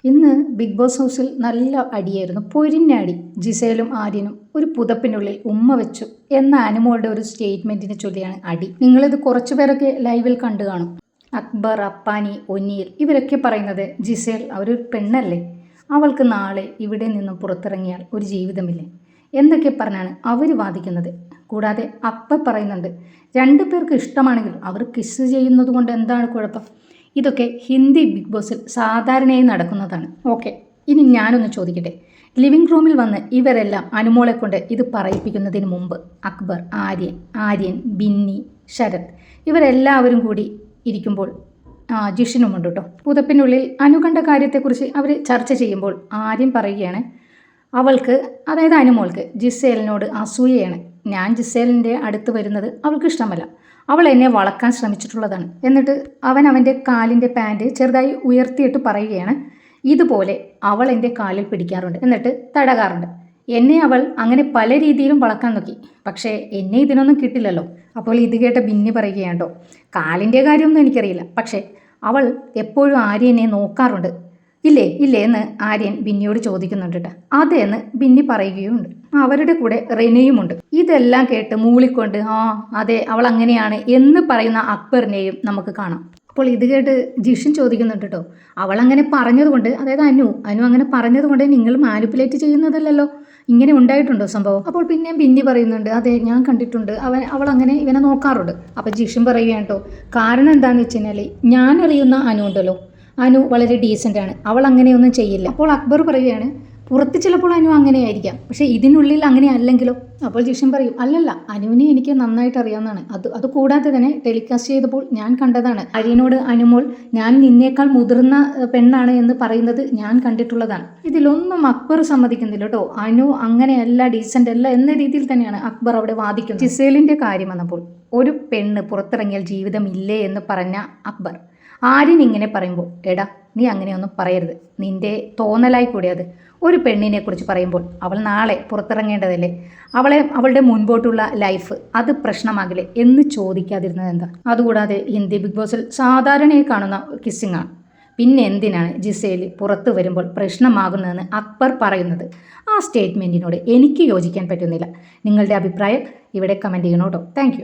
ഇന്ന് big boss ഹൗസിൽ നല്ല അടിയായിരുന്നു. പൊരിഞ്ഞ അടി. ജിസേലും ആര്യനും ഒരു പുതപ്പിനുള്ളിൽ ഉമ്മ വെച്ചു എന്ന അനുമോളുടെ ഒരു സ്റ്റേറ്റ്മെന്റിനെ ചൊല്ലിയാണ് അടി. നിങ്ങളിത് കുറച്ചു പേരൊക്കെ ലൈവിൽ കണ്ടു കാണും. അക്ബർ, അപ്പാനി, ഒനീൽ ഇവരൊക്കെ പറയുന്നത് ജിസേൽ അവരൊരു പെണ്ണല്ലേ, അവൾക്ക് നാളെ ഇവിടെ നിന്നും പുറത്തിറങ്ങിയാൽ ഒരു ജീവിതമില്ലേ എന്നൊക്കെ പറഞ്ഞാണ് അവർ വാദിക്കുന്നത്. കൂടാതെ അക്ബർ പറയുന്നുണ്ട്, രണ്ടു പേർക്ക് ഇഷ്ടമാണെങ്കിൽ അവർ കിസ് ചെയ്യുന്നത് കൊണ്ട് എന്താണ് കുഴപ്പം. ഇതൊക്കെ ഹിന്ദി ബിഗ് ബോസിൽ സാധാരണയായി നടക്കുന്നതാണ്. ഓക്കെ, ഇനി ഞാനൊന്ന് ചോദിക്കട്ടെ. ലിവിംഗ് റൂമിൽ വന്ന് ഇവരെല്ലാം അനുമോളെ കൊണ്ട് ഇത് പറയിപ്പിക്കുന്നതിന് മുമ്പ് അക്ബർ, ആര്യൻ, ബിന്നി, ശരത് ഇവരെല്ലാവരും കൂടി ഇരിക്കുമ്പോൾ ജിഷിനുമുണ്ട് കേട്ടോ. പുതപ്പിനുള്ളിൽ അനു കണ്ട കാര്യത്തെക്കുറിച്ച് അവർ ചർച്ച ചെയ്യുമ്പോൾ ആര്യൻ പറയുകയാണ്, അവൾക്ക്, അതായത് അനുമോൾക്ക് ജിസേലിനോട് അസൂയയാണ്. ഞാൻ ജിസേലിൻ്റെ അടുത്ത് വരുന്നത് അവൾക്ക് ഇഷ്ടമല്ല. അവൾ എന്നെ വളക്കാൻ ശ്രമിച്ചിട്ടുള്ളതാണ്. എന്നിട്ട് അവൻ്റെ കാലിൻ്റെ പാൻറ് ചെറുതായി ഉയർത്തിയിട്ട് പറയുകയാണ്, ഇതുപോലെ അവൾ എൻ്റെ കാലിൽ പിടിക്കാറുണ്ട്, എന്നിട്ട് തടകാറുണ്ട്. എന്നെ അവൾ അങ്ങനെ പല രീതിയിലും വളക്കാൻ നോക്കി, പക്ഷേ എന്നെ ഇതിനൊന്നും കിട്ടില്ലല്ലോ. അപ്പോൾ ഇത് കേട്ട ബിന്നി പറയുകയാണ്ടോ, കാലിൻ്റെ കാര്യമൊന്നും എനിക്കറിയില്ല, പക്ഷേ അവൾ എപ്പോഴും ആര്യനെ നോക്കാറുണ്ട് ഇല്ലേ എന്ന് ആര്യൻ ബിന്നിയോട് ചോദിക്കുന്നുണ്ട് കേട്ടോ. അതേന്ന് ബിന്നി പറയുകയുമുണ്ട്. അവരുടെ കൂടെ റെനയുമുണ്ട്. ഇതെല്ലാം കേട്ട് മൂളിക്കൊണ്ട് അതെ അവൾ അങ്ങനെയാണ് എന്ന് പറയുന്ന അക്ബറിനെയും നമുക്ക് കാണാം. അപ്പോൾ ഇത് കേട്ട് ജിഷിൻ ചോദിക്കുന്നുണ്ട് കേട്ടോ, അവൾ അങ്ങനെ പറഞ്ഞതുകൊണ്ട്, അതായത് അനു അങ്ങനെ പറഞ്ഞതുകൊണ്ട് നിങ്ങൾ മാനിപ്പുലേറ്റ് ചെയ്യുന്നതല്ലല്ലോ, ഇങ്ങനെ ഉണ്ടായിട്ടുണ്ടോ സംഭവം? അപ്പോൾ പിന്നെയും ബിന്നി പറയുന്നുണ്ട്, അതെ ഞാൻ കണ്ടിട്ടുണ്ട്, അവൾ അങ്ങനെ ഇവനെ നോക്കാറുണ്ട്. അപ്പോൾ ജിഷിൻ പറയുകയാണ് കേട്ടോ, കാരണം എന്താണെന്ന് വെച്ച് കഴിഞ്ഞാൽ ഞാൻ അറിയുന്ന അനു ഉണ്ടല്ലോ, അനു വളരെ ഡീസൻ്റാണ്, അവൾ അങ്ങനെയൊന്നും ചെയ്യില്ല. അപ്പോൾ അക്ബർ പറയുകയാണ്, പുറത്ത് ചിലപ്പോൾ അനു അങ്ങനെയായിരിക്കാം, പക്ഷേ ഇതിനുള്ളിൽ അങ്ങനെ അല്ലെങ്കിലോ? അപ്പോൾ ജിഷൻ പറയും, അല്ലല്ല, അനുവിനെ എനിക്ക് നന്നായിട്ട് അറിയാവുന്നതാണ്. അത് കൂടാതെ തന്നെ ടെലികാസ്റ്റ് ചെയ്തപ്പോൾ ഞാൻ കണ്ടതാണ്. അരിയനോട് അനുമോൾ ഞാൻ നിന്നേക്കാൾ മുതിർന്ന പെണ്ണാണ് എന്ന് പറയുന്നത് ഞാൻ കണ്ടിട്ടുള്ളതാണ്. ഇതിലൊന്നും അക്ബർ സമ്മതിക്കുന്നില്ല കേട്ടോ. അനു അങ്ങനെയല്ല, ഡീസൻ്റ് അല്ല എന്ന രീതിയിൽ തന്നെയാണ് അക്ബർ അവിടെ വാദിക്കുന്നത്. ജിസേലിൻ്റെ കാര്യം വന്നപ്പോൾ ഒരു പെണ്ണ് പുറത്തിറങ്ങിയാൽ ജീവിതമില്ലേ എന്ന് പറഞ്ഞ അക്ബർ ആര്യൻ ഇങ്ങനെ പറയുമ്പോൾ, എടാ നീ അങ്ങനെയൊന്നും പറയരുത്, നിൻ്റെ തോന്നലായി കൂടി അത്. ഒരു പെണ്ണിനെ കുറിച്ച് പറയുമ്പോൾ അവൾ നാളെ പുറത്തിറങ്ങേണ്ടതല്ലേ, അവളുടെ മുൻപോട്ടുള്ള ലൈഫ് അത് പ്രശ്നമാകില്ലേ എന്ന് ചോദിക്കാതിരുന്നത് എന്താ? അതുകൂടാതെ ഹിന്ദി ബിഗ് ബോസിൽ സാധാരണയായി കാണുന്ന കിസ്സിംഗ് ആണ്. പിന്നെ എന്തിനാണ് ജിസേൽ പുറത്തു വരുമ്പോൾ പ്രശ്നമാകുന്നതെന്ന് അക്ബർ പറയുന്നത്? ആ സ്റ്റേറ്റ്മെൻറ്റിനോട് എനിക്ക് യോജിക്കാൻ പറ്റുന്നില്ല. നിങ്ങളുടെ അഭിപ്രായം ഇവിടെ കമൻറ്റ് ചെയ്യണം കേട്ടോ. താങ്ക്